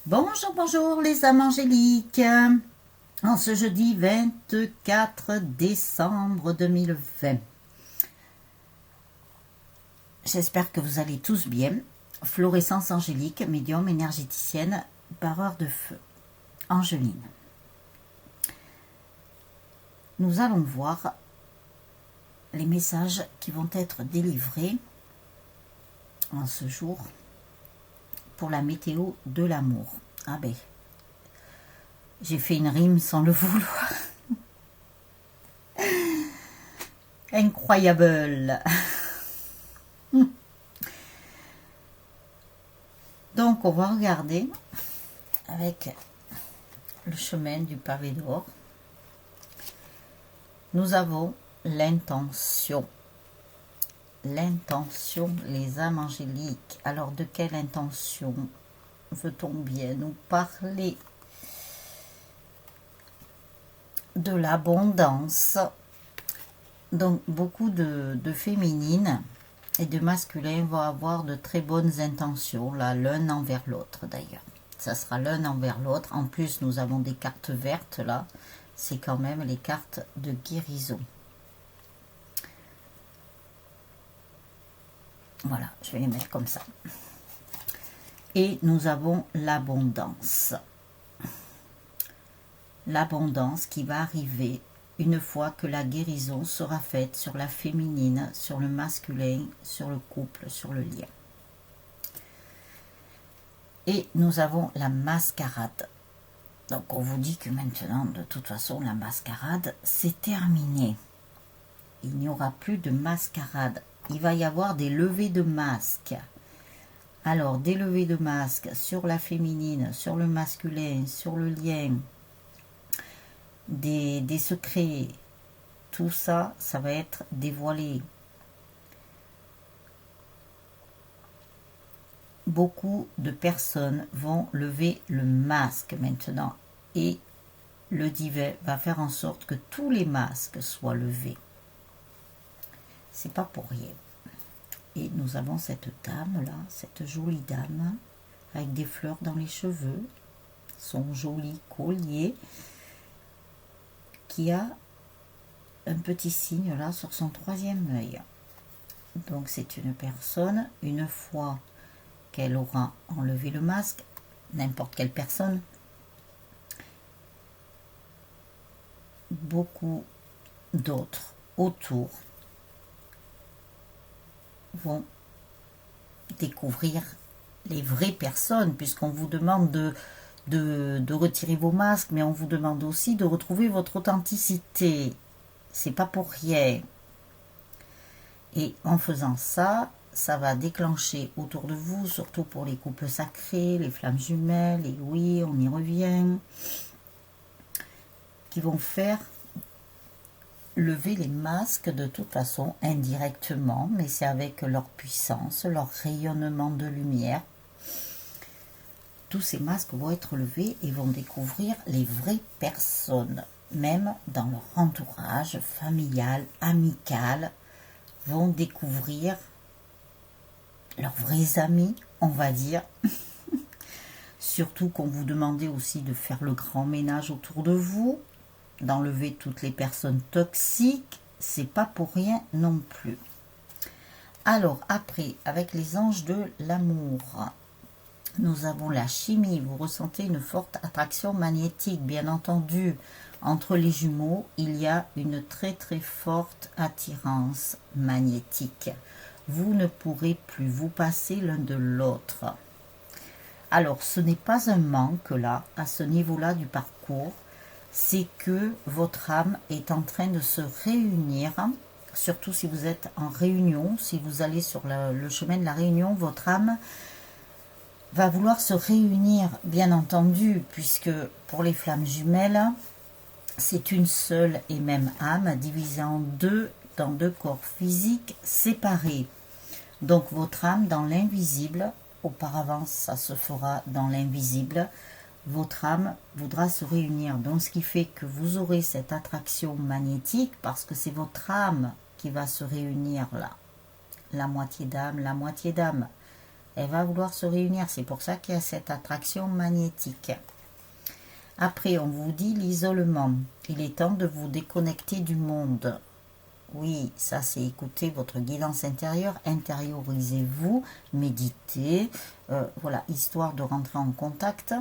Bonjour, bonjour les âmes angéliques. En ce jeudi 24 décembre 2020. J'espère que vous allez tous bien. Florescence angélique, médium énergéticienne, barreur de feu. Angeline. Nous allons voir les messages qui vont être délivrés en ce jour pour la météo de l'amour. Ah ben, j'ai fait une rime sans le vouloir. Incroyable. Donc, on va regarder avec le chemin du pavé d'or. Nous avons l'intention. L'intention, les âmes angéliques. Alors, de quelle intention veut-on bien nous parler? De l'abondance. Donc, beaucoup de féminines et de masculins vont avoir de très bonnes intentions, là, l'un envers l'autre d'ailleurs. Ça sera l'un envers l'autre. En plus, nous avons des cartes vertes, là. C'est quand même les cartes de guérison. Voilà, je vais les mettre comme ça. Et nous avons l'abondance. L'abondance qui va arriver une fois que la guérison sera faite sur la féminine, sur le masculin, sur le couple, sur le lien. Et nous avons la mascarade. Donc on vous dit que maintenant, de toute façon, la mascarade, c'est terminé. Il n'y aura plus de mascarade. Il va y avoir des levées de masques. Alors, des levées de masques sur la féminine, sur le masculin, sur le lien, des secrets, tout ça, ça va être dévoilé. Beaucoup de personnes vont lever le masque maintenant et le divin va faire en sorte que tous les masques soient levés. C'est pas pour rien. Et nous avons cette dame là, cette jolie dame avec des fleurs dans les cheveux, son joli collier qui a un petit signe là sur son troisième œil. Donc c'est une personne, une fois qu'elle aura enlevé le masque, n'importe quelle personne, beaucoup d'autres autour vont découvrir les vraies personnes, puisqu'on vous demande de retirer vos masques, mais on vous demande aussi de retrouver votre authenticité. C'est pas pour rien. Et en faisant ça, ça va déclencher autour de vous, surtout pour les couples sacrés, les flammes jumelles, et oui, on y revient, qui vont faire lever les masques de toute façon indirectement, mais c'est avec leur puissance, leur rayonnement de lumière. Tous ces masques vont être levés et vont découvrir les vraies personnes, même dans leur entourage familial, amical, vont découvrir leurs vrais amis, on va dire. Surtout qu'on vous demandait aussi de faire le grand ménage autour de vous, d'enlever toutes les personnes toxiques, c'est pas pour rien non plus. Alors après, avec les anges de l'amour, nous avons la chimie. Vous ressentez une forte attraction magnétique, bien entendu. Entre les jumeaux, il y a une très très forte attirance magnétique. Vous ne pourrez plus vous passer l'un de l'autre. Alors, ce n'est pas un manque là, à ce niveau-là du parcours. C'est que votre âme est en train de se réunir, surtout si vous êtes en réunion, si vous allez sur le chemin de la réunion, votre âme va vouloir se réunir, bien entendu, puisque pour les flammes jumelles, c'est une seule et même âme divisée en deux, dans deux corps physiques séparés. Donc votre âme dans l'invisible, auparavant ça se fera dans l'invisible, votre âme voudra se réunir. Donc ce qui fait que vous aurez cette attraction magnétique parce que c'est votre âme qui va se réunir là. La moitié d'âme, la moitié d'âme. elle va vouloir se réunir. C'est pour ça qu'il y a cette attraction magnétique. Après, on vous dit l'isolement. Il est temps de vous déconnecter du monde. Oui, ça c'est écouter votre guidance intérieure, intériorisez-vous, méditez, voilà, histoire de rentrer en contact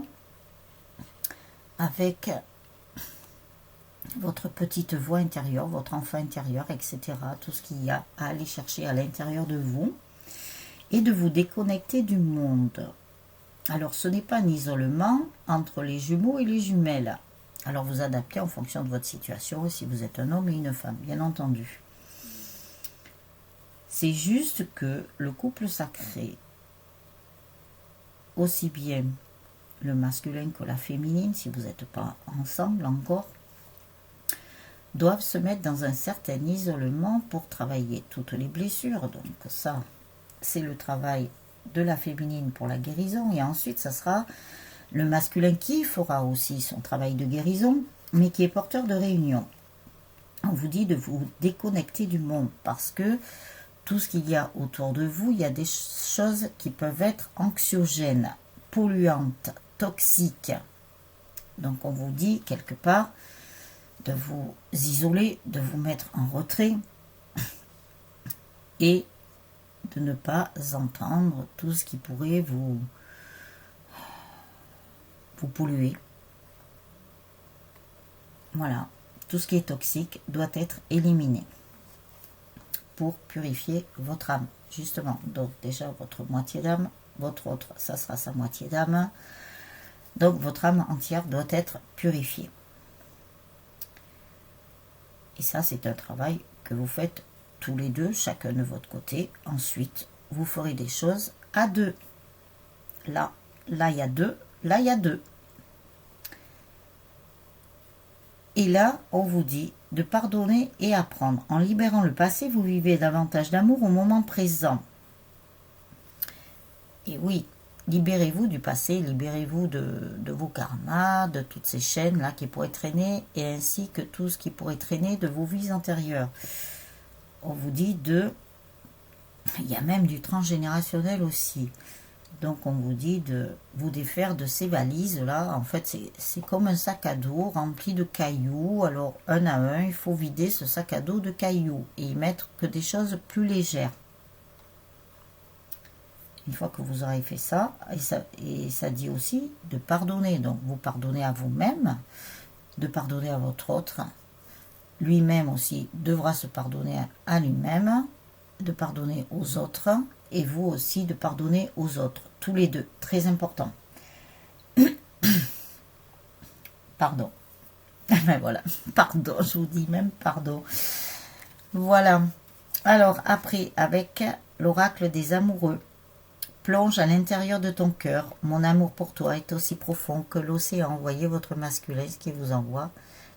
avec votre petite voix intérieure, votre enfant intérieur, etc. Tout ce qu'il y a à aller chercher à l'intérieur de vous et de vous déconnecter du monde. Alors ce n'est pas un isolement entre les jumeaux et les jumelles. Alors vous adaptez en fonction de votre situation, si vous êtes un homme et une femme, bien entendu. C'est juste que le couple sacré, aussi bien le masculin que la féminine, si vous n'êtes pas ensemble encore, doivent se mettre dans un certain isolement pour travailler toutes les blessures. Donc ça, c'est le travail de la féminine pour la guérison. Et ensuite, ça sera le masculin qui fera aussi son travail de guérison, mais qui est porteur de réunion. On vous dit de vous déconnecter du monde parce que tout ce qu'il y a autour de vous, il y a des choses qui peuvent être anxiogènes, polluantes, toxiques. Donc on vous dit quelque part de vous isoler, de vous mettre en retrait et de ne pas entendre tout ce qui pourrait vous polluer. Voilà, tout ce qui est toxique doit être éliminé pour purifier votre âme, justement. Donc déjà votre moitié d'âme, votre autre, ça sera sa moitié d'âme. Donc votre âme entière doit être purifiée. Et ça, c'est un travail que vous faites tous les deux, chacun de votre côté. Ensuite, vous ferez des choses à deux. Là, il y a deux, là, il y a deux. Et là, on vous dit de pardonner et apprendre. En libérant le passé, vous vivez davantage d'amour au moment présent. Et oui, libérez-vous du passé, libérez-vous de vos karmas, de toutes ces chaînes-là qui pourraient traîner, et ainsi que tout ce qui pourrait traîner de vos vies antérieures. On vous dit de... Il y a même du transgénérationnel aussi. Donc on vous dit de vous défaire de ces valises-là. En fait, c'est comme un sac à dos rempli de cailloux. Alors, un à un, il faut vider ce sac à dos de cailloux et y mettre que des choses plus légères. Une fois que vous aurez fait ça, et ça dit aussi de pardonner. Donc, vous pardonnez à vous-même, de pardonner à votre autre. Lui-même aussi devra se pardonner à lui-même, de pardonner aux autres, et vous aussi de pardonner aux autres. Tous les deux, très important. Pardon. Ben voilà, pardon, je vous dis même pardon. Voilà. Alors, après, avec l'oracle des amoureux. Plonge à l'intérieur de ton cœur. Mon amour pour toi est aussi profond que l'océan. Voyez votre masculin, ce qui vous envoie.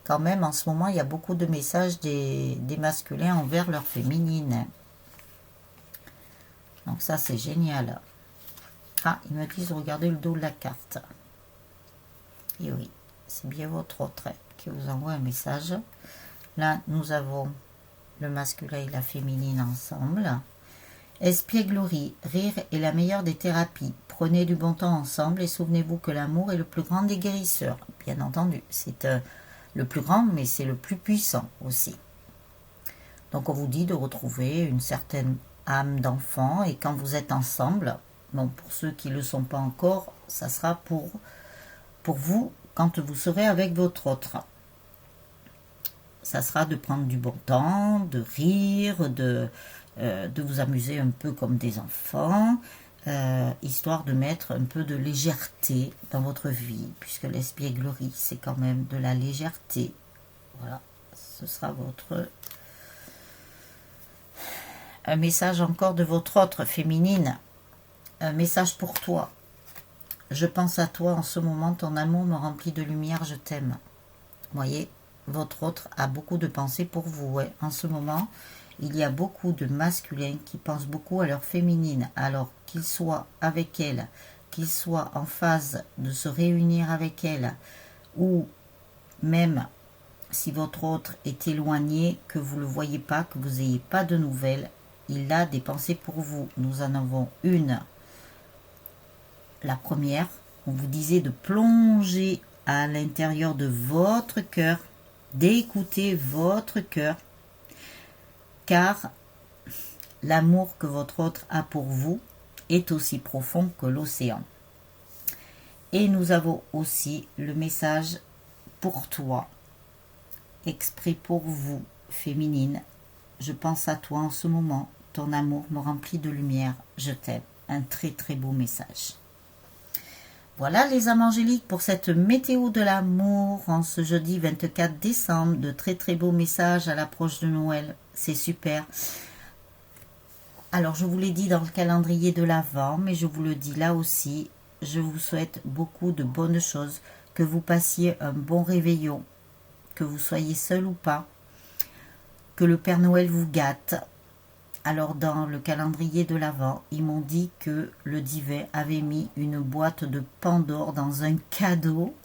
Quand même, en ce moment, il y a beaucoup de messages des masculins envers leur féminine. Donc ça, c'est génial. Ah, ils me disent, regardez le dos de la carte. Et oui, c'est bien votre autre qui vous envoie un message. Là, nous avons le masculin et la féminine ensemble. Espièglerie, rire est la meilleure des thérapies. Prenez du bon temps ensemble et souvenez-vous que l'amour est le plus grand des guérisseurs. Bien entendu, c'est le plus grand, mais c'est le plus puissant aussi. Donc on vous dit de retrouver une certaine âme d'enfant, et quand vous êtes ensemble, bon, pour ceux qui ne le sont pas encore, ça sera pour vous quand vous serez avec votre autre. Ça sera de prendre du bon temps, de rire, de vous amuser un peu comme des enfants, histoire de mettre un peu de légèreté dans votre vie, puisque l'espièglerie, c'est quand même de la légèreté. Voilà, ce sera un message encore de votre autre féminine, un message pour toi. Je pense à toi en ce moment, ton amour me remplit de lumière, je t'aime. Vous voyez, votre autre a beaucoup de pensées pour vous, ouais. En ce moment, il y a beaucoup de masculins qui pensent beaucoup à leur féminine, alors qu'ils soient avec elle, qu'ils soient en phase de se réunir avec elle, ou même si votre autre est éloigné, que vous ne le voyez pas, que vous n'ayez pas de nouvelles, il a des pensées pour vous. Nous en avons une La première, on vous disait de plonger à l'intérieur de votre cœur, d'écouter votre cœur, car l'amour que votre autre a pour vous est aussi profond que l'océan. Et nous avons aussi le message pour toi, exprès pour vous, féminine. Je pense à toi en ce moment, ton amour me remplit de lumière, je t'aime. Un très très beau message. Voilà les âmes angéliques pour cette météo de l'amour en ce jeudi 24 décembre. De très très beaux messages à l'approche de Noël. C'est super. Alors je vous l'ai dit dans le calendrier de l'Avent, mais je vous le dis là aussi. Je vous souhaite beaucoup de bonnes choses. Que vous passiez un bon réveillon. Que vous soyez seul ou pas. Que le Père Noël vous gâte. Alors dans le calendrier de l'Avent, ils m'ont dit que le divin avait mis une boîte de Pandore dans un cadeau.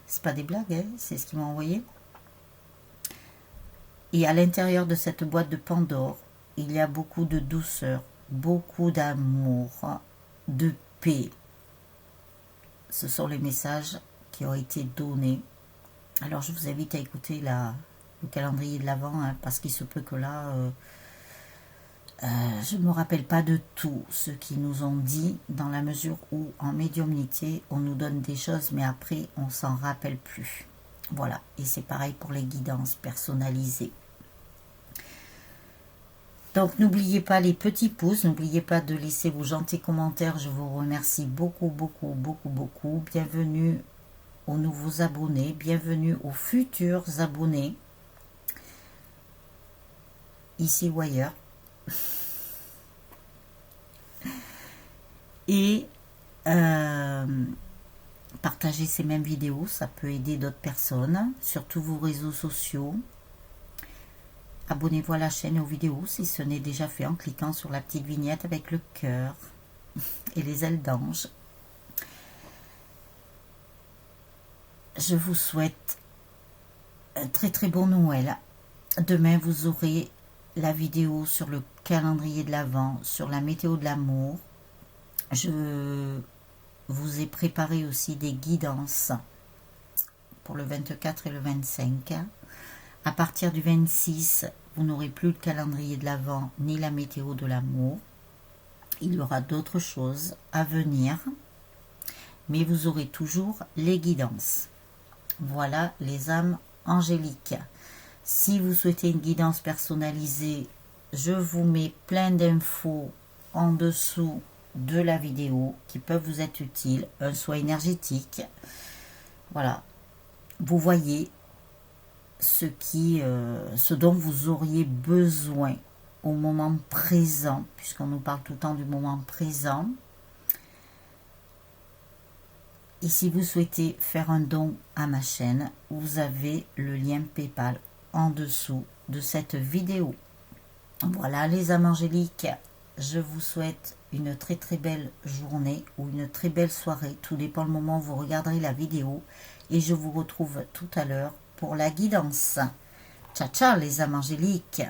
C'est pas des blagues, hein, c'est ce qu'ils m'ont envoyé. Et à l'intérieur de cette boîte de Pandore, il y a beaucoup de douceur, beaucoup d'amour, de paix. Ce sont les messages qui ont été donnés. Alors je vous invite à écouter le calendrier de l'Avent, hein, parce qu'il se peut que là, je ne me rappelle pas de tout ce qu'ils nous ont dit, dans la mesure où en médiumnité, on nous donne des choses, mais après, on s'en rappelle plus. Voilà, et c'est pareil pour les guidances personnalisées. Donc n'oubliez pas les petits pouces, n'oubliez pas de laisser vos gentils commentaires, je vous remercie beaucoup, beaucoup, beaucoup, beaucoup. Bienvenue aux nouveaux abonnés, bienvenue aux futurs abonnés. Ici ou ailleurs. Et partagez ces mêmes vidéos, ça peut aider d'autres personnes, sur tous vos réseaux sociaux. Abonnez-vous à la chaîne et aux vidéos si ce n'est déjà fait en cliquant sur la petite vignette avec le cœur et les ailes d'ange. Je vous souhaite un très très bon Noël. Demain, vous aurez la vidéo sur le calendrier de l'Avent, sur la météo de l'amour. Je vous ai préparé aussi des guidances pour le 24 et le 25. À partir du 26, vous n'aurez plus le calendrier de l'Avent ni la météo de l'amour. Il y aura d'autres choses à venir, mais vous aurez toujours les guidances. Voilà les âmes angéliques. Si vous souhaitez une guidance personnalisée, je vous mets plein d'infos en dessous de la vidéo qui peuvent vous être utiles. Un soin énergétique. Voilà. Vous voyez ce dont vous auriez besoin au moment présent, puisqu'on nous parle tout le temps du moment présent. Et si vous souhaitez faire un don à ma chaîne, vous avez le lien PayPal en dessous de cette vidéo. Voilà les âmes angéliques, je vous souhaite une très très belle journée ou une très belle soirée, tout dépend le moment où vous regarderez la vidéo, et je vous retrouve tout à l'heure pour la guidance. Ciao ciao les âmes angéliques.